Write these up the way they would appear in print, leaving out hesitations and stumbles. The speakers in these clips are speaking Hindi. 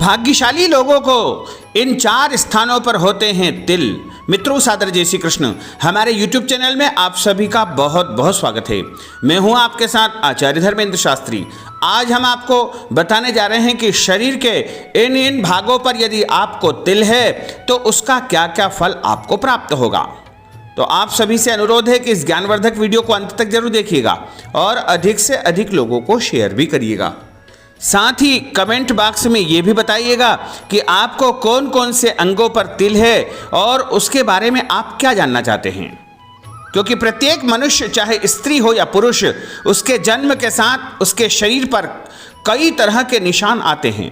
भाग्यशाली लोगों को इन 4 स्थानों पर होते हैं तिल। मित्रों, सादर जय श्री कृष्ण। हमारे YouTube चैनल में आप सभी का बहुत बहुत स्वागत है। मैं हूं आपके साथ आचार्य धर्मेंद्र शास्त्री। आज हम आपको बताने जा रहे हैं कि शरीर के इन भागों पर यदि आपको तिल है तो उसका क्या क्या फल आपको प्राप्त होगा। तो आप सभी से अनुरोध है कि इस ज्ञानवर्धक वीडियो को अंत तक जरूर देखिएगा और अधिक से अधिक लोगों को शेयर भी करिएगा। साथ ही कमेंट बॉक्स में ये भी बताइएगा कि आपको कौन कौन से अंगों पर तिल है और उसके बारे में आप क्या जानना चाहते हैं, क्योंकि प्रत्येक मनुष्य चाहे स्त्री हो या पुरुष, उसके जन्म के साथ उसके शरीर पर कई तरह के निशान आते हैं।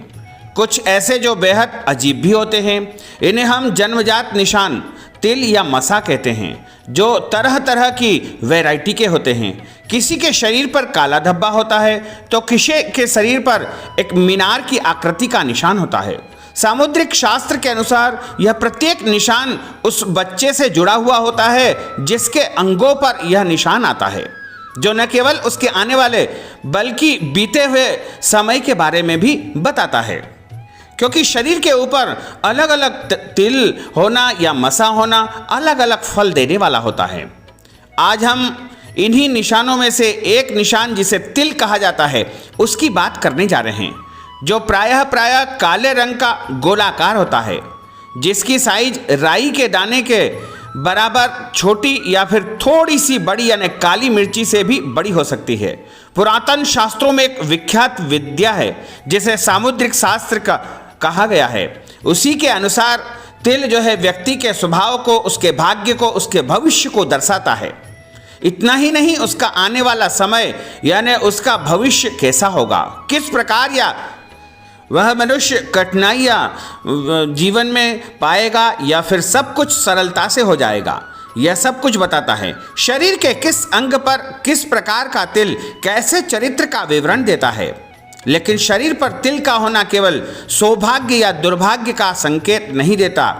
कुछ ऐसे जो बेहद अजीब भी होते हैं। इन्हें हम जन्मजात निशान तिल या मसा कहते हैं, जो तरह तरह की वैरायटी के होते हैं। किसी के शरीर पर काला धब्बा होता है तो किसी के शरीर पर एक मीनार की आकृति का निशान होता है। सामुद्रिक शास्त्र के अनुसार यह प्रत्येक निशान उस बच्चे से जुड़ा हुआ होता है जिसके अंगों पर यह निशान आता है, जो न केवल उसके आने वाले बल्कि बीते हुए समय के बारे में भी बताता है। क्योंकि शरीर के ऊपर अलग अलग तिल होना या मसा होना अलग अलग फल देने वाला होता है। आज हम इन्हीं निशानों में से एक निशान जिसे तिल कहा जाता है उसकी बात करने जा रहे हैं, जो प्रायः काले रंग का गोलाकार होता है, जिसकी साइज राई के दाने के बराबर छोटी या फिर थोड़ी सी बड़ी यानी काली मिर्ची से भी बड़ी हो सकती है। पुरातन शास्त्रों में एक विख्यात विद्या है जिसे सामुद्रिक शास्त्र का कहा गया है। उसी के अनुसार तिल जो है व्यक्ति के स्वभाव को, उसके भाग्य को, उसके भविष्य को दर्शाता है। इतना ही नहीं, उसका आने वाला समय यानी उसका भविष्य कैसा होगा, किस प्रकार या वह मनुष्य कठिनाइयाँ जीवन में पाएगा या फिर सब कुछ सरलता से हो जाएगा, यह सब कुछ बताता है। शरीर के किस अंग पर किस प्रकार का तिल कैसे चरित्र का विवरण देता है। लेकिन शरीर पर तिल का होना केवल सौभाग्य या दुर्भाग्य का संकेत नहीं देता,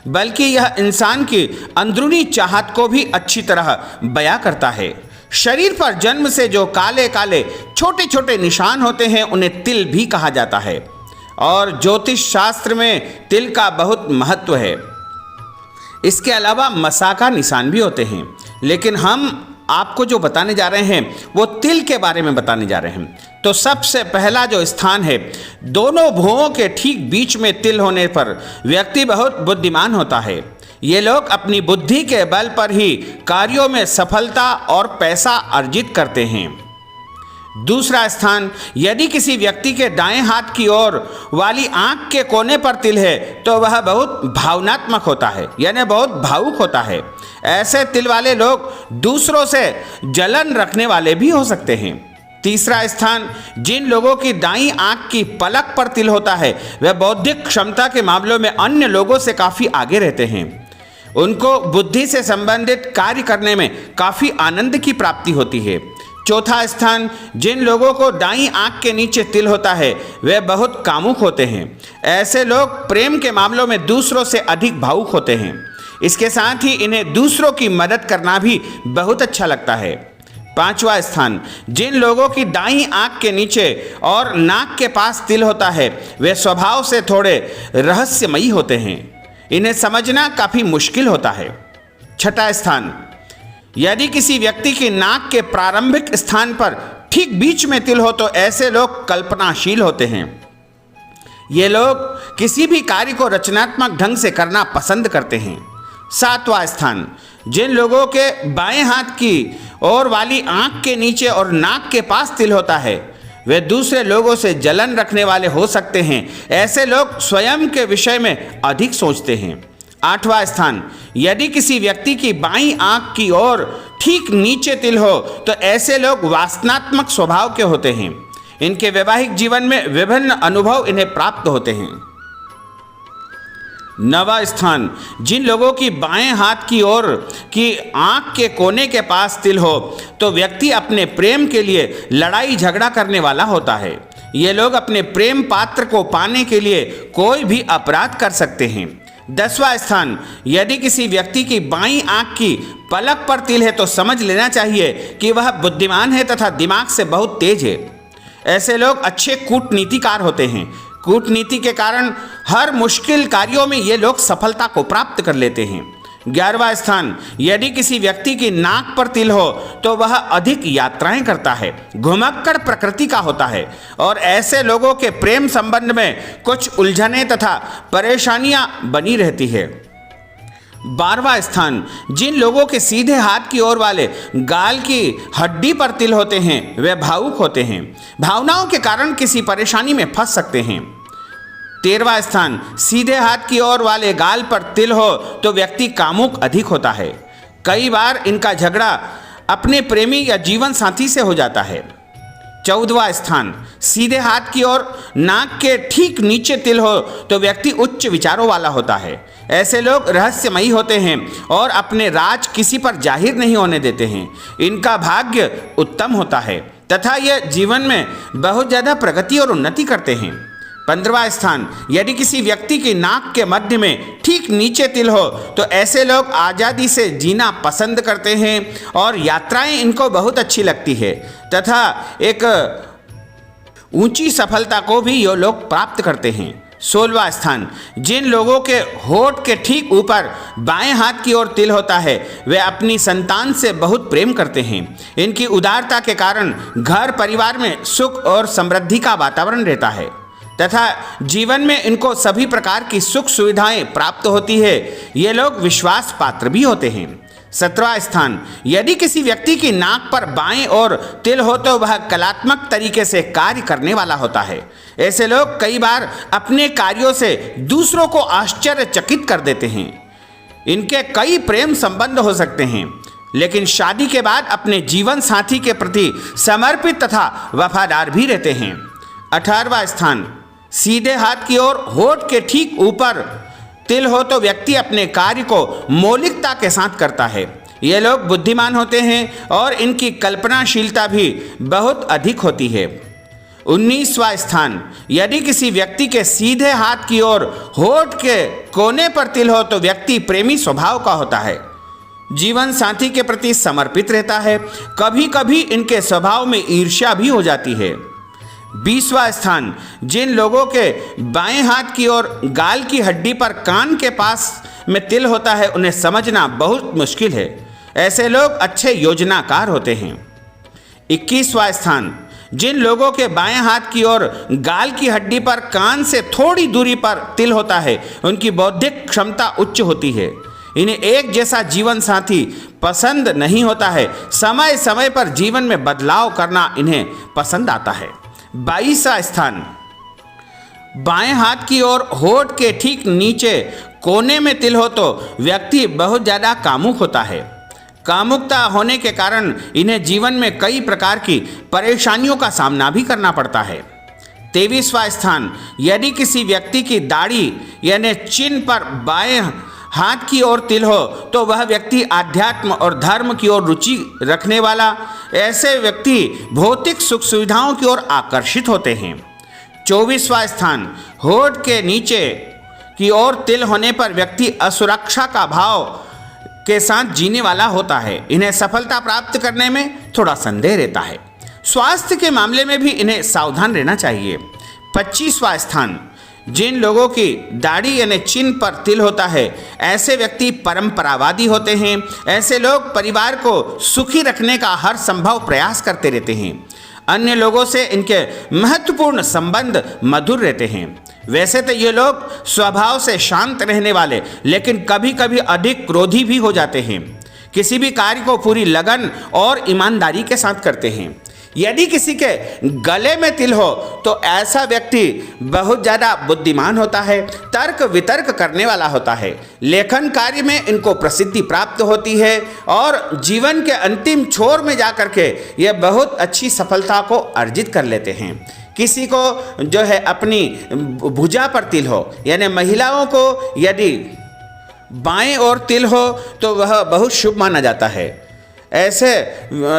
बल्कि यह इंसान की अंदरूनी चाहत को भी अच्छी तरह बयां करता है। शरीर पर जन्म से जो काले काले छोटे छोटे निशान होते हैं उन्हें तिल भी कहा जाता है, और ज्योतिष शास्त्र में तिल का बहुत महत्व है। इसके अलावा मसा का निशान भी होते हैं, लेकिन हम आपको जो बताने जा रहे हैं वो तिल के बारे में बताने जा रहे हैं। तो सबसे पहला जो स्थान है, दोनों भुवों के ठीक बीच में तिल होने पर व्यक्ति बहुत बुद्धिमान होता है। ये लोग अपनी बुद्धि के बल पर ही कार्यों में सफलता और पैसा अर्जित करते हैं। दूसरा स्थान, यदि किसी व्यक्ति के दाएं हाथ की ओर वाली आंख के कोने पर तिल है तो वह बहुत भावनात्मक होता है, यानी बहुत भावुक होता है। ऐसे तिल वाले लोग दूसरों से जलन रखने वाले भी हो सकते हैं। तीसरा स्थान, जिन लोगों की दाईं आंख की पलक पर तिल होता है वह बौद्धिक क्षमता के मामलों में अन्य लोगों से काफ़ी आगे रहते हैं। उनको बुद्धि से संबंधित कार्य करने में काफ़ी आनंद की प्राप्ति होती है। चौथा स्थान, जिन लोगों को दाईं आंख के नीचे तिल होता है वे बहुत कामुक होते हैं। ऐसे लोग प्रेम के मामलों में दूसरों से अधिक भावुक होते हैं। इसके साथ ही इन्हें दूसरों की मदद करना भी बहुत अच्छा लगता है। पांचवा स्थान, जिन लोगों की दाईं आंख के नीचे और नाक के पास तिल होता है वे स्वभाव से थोड़े रहस्यमयी होते हैं। इन्हें समझना काफ़ी मुश्किल होता है। छठा स्थान, यदि किसी व्यक्ति की नाक के प्रारंभिक स्थान पर ठीक बीच में तिल हो तो ऐसे लोग कल्पनाशील होते हैं। ये लोग किसी भी कार्य को रचनात्मक ढंग से करना पसंद करते हैं। सातवां स्थान, जिन लोगों के बाएं हाथ की ओर वाली आंख के नीचे और नाक के पास तिल होता है वे दूसरे लोगों से जलन रखने वाले हो सकते हैं। ऐसे लोग स्वयं के विषय में अधिक सोचते हैं। आठवां स्थान, यदि किसी व्यक्ति की बाईं आंख की ओर ठीक नीचे तिल हो तो ऐसे लोग वासनात्मक स्वभाव के होते हैं। इनके वैवाहिक जीवन में विभिन्न अनुभव इन्हें प्राप्त होते हैं। नवा स्थान, जिन लोगों की बाएं हाथ की ओर की आंख के कोने के पास तिल हो तो व्यक्ति अपने प्रेम के लिए लड़ाई झगड़ा करने वाला होता है। ये लोग अपने प्रेम पात्र को पाने के लिए कोई भी अपराध कर सकते हैं। 10वां स्थान, यदि किसी व्यक्ति की बाईं आंख की पलक पर तिल है तो समझ लेना चाहिए कि वह बुद्धिमान है तथा दिमाग से बहुत तेज है। ऐसे लोग अच्छे कूटनीतिकार होते हैं। कूटनीति के कारण हर मुश्किल कार्यों में ये लोग सफलता को प्राप्त कर लेते हैं। 11वां स्थान, यदि किसी व्यक्ति की नाक पर तिल हो तो वह अधिक यात्राएं करता है, घुमक्कड़ प्रकृति का होता है और ऐसे लोगों के प्रेम संबंध में कुछ उलझनें तथा परेशानियां बनी रहती है। 12वां स्थान, जिन लोगों के सीधे हाथ की ओर वाले गाल की हड्डी पर तिल होते हैं वे भावुक होते हैं, भावनाओं के कारण किसी परेशानी में फंस सकते हैं। 13वां स्थान, सीधे हाथ की ओर वाले गाल पर तिल हो तो व्यक्ति कामुक अधिक होता है, कई बार इनका झगड़ा अपने प्रेमी या जीवन साथी से हो जाता है। 14वां स्थान, सीधे हाथ की ओर नाक के ठीक नीचे तिल हो तो व्यक्ति उच्च विचारों वाला होता है, ऐसे लोग रहस्यमयी होते हैं और अपने राज किसी पर जाहिर नहीं होने देते हैं। इनका भाग्य उत्तम होता है तथा यह जीवन में बहुत ज़्यादा प्रगति और उन्नति करते हैं। 15वां स्थान, यदि किसी व्यक्ति की नाक के मध्य में ठीक नीचे तिल हो तो ऐसे लोग आज़ादी से जीना पसंद करते हैं और यात्राएं इनको बहुत अच्छी लगती है तथा एक ऊंची सफलता को भी ये लोग प्राप्त करते हैं। 16वां स्थान, जिन लोगों के होठ के ठीक ऊपर बाएं हाथ की ओर तिल होता है वे अपनी संतान से बहुत प्रेम करते हैं। इनकी उदारता के कारण घर परिवार में सुख और समृद्धि का वातावरण रहता है तथा जीवन में इनको सभी प्रकार की सुख सुविधाएं प्राप्त होती है। ये लोग विश्वास पात्र भी होते हैं। 17वां स्थान, यदि किसी व्यक्ति की नाक पर बाएं ओर तिल हो तो वह कलात्मक तरीके से कार्य करने वाला होता है। ऐसे लोग कई बार अपने कार्यों से दूसरों को आश्चर्यचकित कर देते हैं। इनके कई प्रेम संबंध हो सकते हैं लेकिन शादी के बाद अपने जीवन साथी के प्रति समर्पित तथा वफादार भी रहते हैं। 18वां स्थान, सीधे हाथ की ओर होठ के ठीक ऊपर तिल हो तो व्यक्ति अपने कार्य को मौलिकता के साथ करता है। ये लोग बुद्धिमान होते हैं और इनकी कल्पनाशीलता भी बहुत अधिक होती है। 19वां स्थान, यदि किसी व्यक्ति के सीधे हाथ की ओर होठ के कोने पर तिल हो तो व्यक्ति प्रेमी स्वभाव का होता है, जीवन साथी के प्रति समर्पित रहता है, कभी कभी इनके स्वभाव में ईर्ष्या भी हो जाती है। 20वां स्थान, जिन लोगों के बाएं हाथ की ओर गाल की हड्डी पर कान के पास में तिल होता है उन्हें समझना बहुत मुश्किल है, ऐसे लोग अच्छे योजनाकार होते हैं। 21वां स्थान, जिन लोगों के बाएं हाथ की ओर गाल की हड्डी पर कान से थोड़ी दूरी पर तिल होता है उनकी बौद्धिक क्षमता उच्च होती है, इन्हें एक जैसा जीवन साथी पसंद नहीं होता है, समय समय पर जीवन में बदलाव करना इन्हें पसंद आता है। 22वां स्थान, बाएं हाथ की ओर होठ के ठीक नीचे कोने में तिल हो तो व्यक्ति बहुत ज़्यादा कामुक होता है, कामुकता होने के कारण इन्हें जीवन में कई प्रकार की परेशानियों का सामना भी करना पड़ता है। 23वां स्थान, यदि किसी व्यक्ति की दाढ़ी यानी चिन्ह पर बाएं हाथ की ओर तिल हो तो वह व्यक्ति आध्यात्म और धर्म की ओर रुचि रखने वाला, ऐसे व्यक्ति भौतिक सुख सुविधाओं की ओर आकर्षित होते हैं। 24वां स्थान, होठ के नीचे की ओर तिल होने पर व्यक्ति असुरक्षा का भाव के साथ जीने वाला होता है, इन्हें सफलता प्राप्त करने में थोड़ा संदेह रहता है। स्वास्थ्य के मामले में भी इन्हें सावधान रहना चाहिए। 25वां स्थान, जिन लोगों की दाढ़ी यानी चिन्ह पर तिल होता है ऐसे व्यक्ति परंपरावादी होते हैं, ऐसे लोग परिवार को सुखी रखने का हर संभव प्रयास करते रहते हैं, अन्य लोगों से इनके महत्वपूर्ण संबंध मधुर रहते हैं। वैसे तो ये लोग स्वभाव से शांत रहने वाले लेकिन कभी कभी अधिक क्रोधी भी हो जाते हैं, किसी भी कार्य को पूरी लगन और ईमानदारी के साथ करते हैं। यदि किसी के गले में तिल हो तो ऐसा व्यक्ति बहुत ज़्यादा बुद्धिमान होता है, तर्क वितर्क करने वाला होता है, लेखन कार्य में इनको प्रसिद्धि प्राप्त होती है और जीवन के अंतिम छोर में जाकर के ये बहुत अच्छी सफलता को अर्जित कर लेते हैं। किसी को जो है अपनी भुजा पर तिल हो यानी महिलाओं को यदि बाएं ओर तिल हो तो वह बहुत शुभ माना जाता है। ऐसे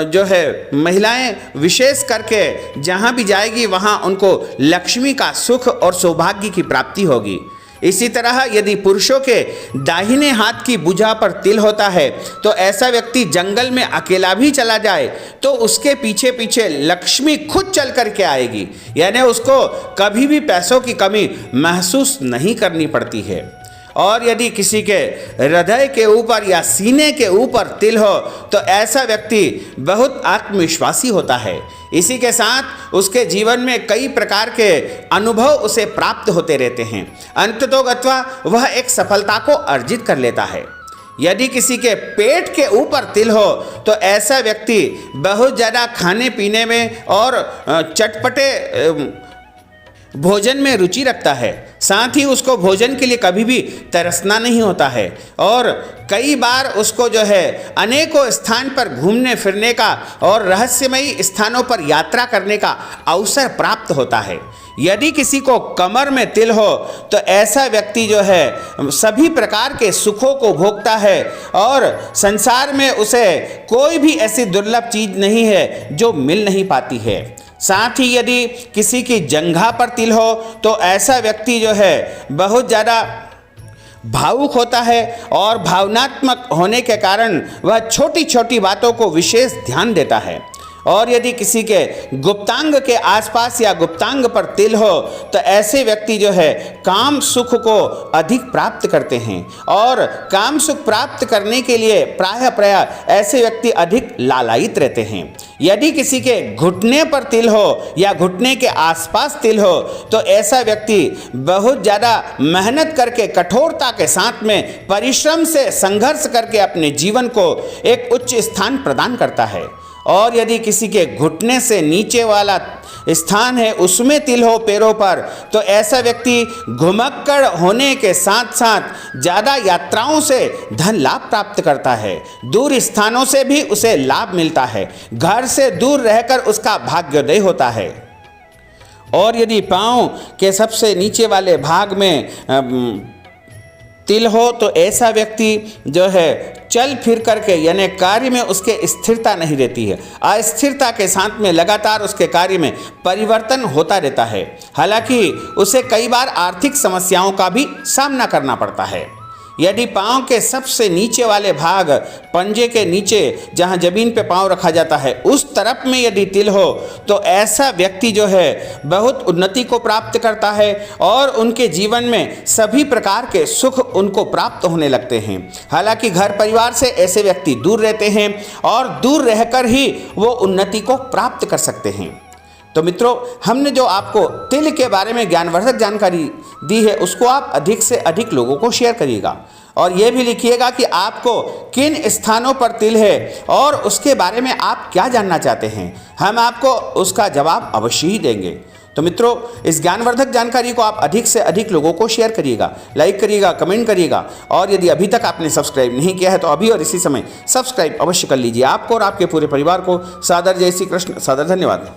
जो है महिलाएं विशेष करके जहाँ भी जाएगी वहाँ उनको लक्ष्मी का सुख और सौभाग्य की प्राप्ति होगी। इसी तरह यदि पुरुषों के दाहिने हाथ की भुजा पर तिल होता है तो ऐसा व्यक्ति जंगल में अकेला भी चला जाए तो उसके पीछे पीछे लक्ष्मी खुद चल करके आएगी, यानी उसको कभी भी पैसों की कमी महसूस नहीं करनी पड़ती है। और यदि किसी के हृदय के ऊपर या सीने के ऊपर तिल हो तो ऐसा व्यक्ति बहुत आत्मविश्वासी होता है। इसी के साथ उसके जीवन में कई प्रकार के अनुभव उसे प्राप्त होते रहते हैं। अंततोगत्वा वह एक सफलता को अर्जित कर लेता है। यदि किसी के पेट के ऊपर तिल हो तो ऐसा व्यक्ति बहुत ज़्यादा खाने पीने में और चटपटे भोजन में रुचि रखता है, साथ ही उसको भोजन के लिए कभी भी तरसना नहीं होता है और कई बार उसको जो है अनेकों स्थान पर घूमने फिरने का और रहस्यमयी स्थानों पर यात्रा करने का अवसर प्राप्त होता है। यदि किसी को कमर में तिल हो तो ऐसा व्यक्ति जो है सभी प्रकार के सुखों को भोगता है और संसार में उसे कोई भी ऐसी दुर्लभ चीज़ नहीं है जो मिल नहीं पाती है। साथ ही यदि किसी की जंघा पर तिल हो तो ऐसा व्यक्ति जो है बहुत ज़्यादा भावुक होता है और भावनात्मक होने के कारण वह छोटी छोटी बातों को विशेष ध्यान देता है। और यदि किसी के गुप्तांग के आसपास या गुप्तांग पर तिल हो तो ऐसे व्यक्ति जो है काम सुख को अधिक प्राप्त करते हैं और काम सुख प्राप्त करने के लिए प्रायः ऐसे व्यक्ति अधिक लालायित रहते हैं। यदि किसी के घुटने पर तिल हो या घुटने के आसपास तिल हो तो ऐसा व्यक्ति बहुत ज़्यादा मेहनत करके कठोरता के साथ में परिश्रम से संघर्ष करके अपने जीवन को एक उच्च स्थान प्रदान करता है। और यदि किसी के घुटने से नीचे वाला स्थान है उसमें तिल हो पैरों पर तो ऐसा व्यक्ति घुमक्कड़ होने के साथ साथ ज़्यादा यात्राओं से धन लाभ प्राप्त करता है। दूर स्थानों से भी उसे लाभ मिलता है। घर से दूर रहकर उसका भाग्योदय होता है। और यदि पाँव के सबसे नीचे वाले भाग में तिल हो तो ऐसा व्यक्ति जो है चल फिर करके यानी कार्य में उसके स्थिरता नहीं रहती है। अस्थिरता के साथ में लगातार उसके कार्य में परिवर्तन होता रहता है। हालांकि उसे कई बार आर्थिक समस्याओं का भी सामना करना पड़ता है। यदि पाँव के सबसे नीचे वाले भाग पंजे के नीचे जहाँ जमीन पे पाँव रखा जाता है उस तरफ में यदि तिल हो तो ऐसा व्यक्ति जो है बहुत उन्नति को प्राप्त करता है और उनके जीवन में सभी प्रकार के सुख उनको प्राप्त होने लगते हैं। हालांकि घर परिवार से ऐसे व्यक्ति दूर रहते हैं और दूर रहकर ही वो उन्नति को प्राप्त कर सकते हैं। तो मित्रों, हमने जो आपको तिल के बारे में ज्ञानवर्धक जानकारी दी है उसको आप अधिक से अधिक लोगों को शेयर करिएगा और ये भी लिखिएगा कि आपको किन स्थानों पर तिल है और उसके बारे में आप क्या जानना चाहते हैं। हम आपको उसका जवाब अवश्य ही देंगे। तो मित्रों, इस ज्ञानवर्धक जानकारी को आप अधिक से अधिक लोगों को शेयर करिएगा, लाइक करिएगा, कमेंट करिएगा और यदि अभी तक आपने सब्सक्राइब नहीं किया है तो अभी और इसी समय सब्सक्राइब अवश्य कर लीजिए। आपको और आपके पूरे परिवार को सादर जय श्री कृष्ण, सादर धन्यवाद।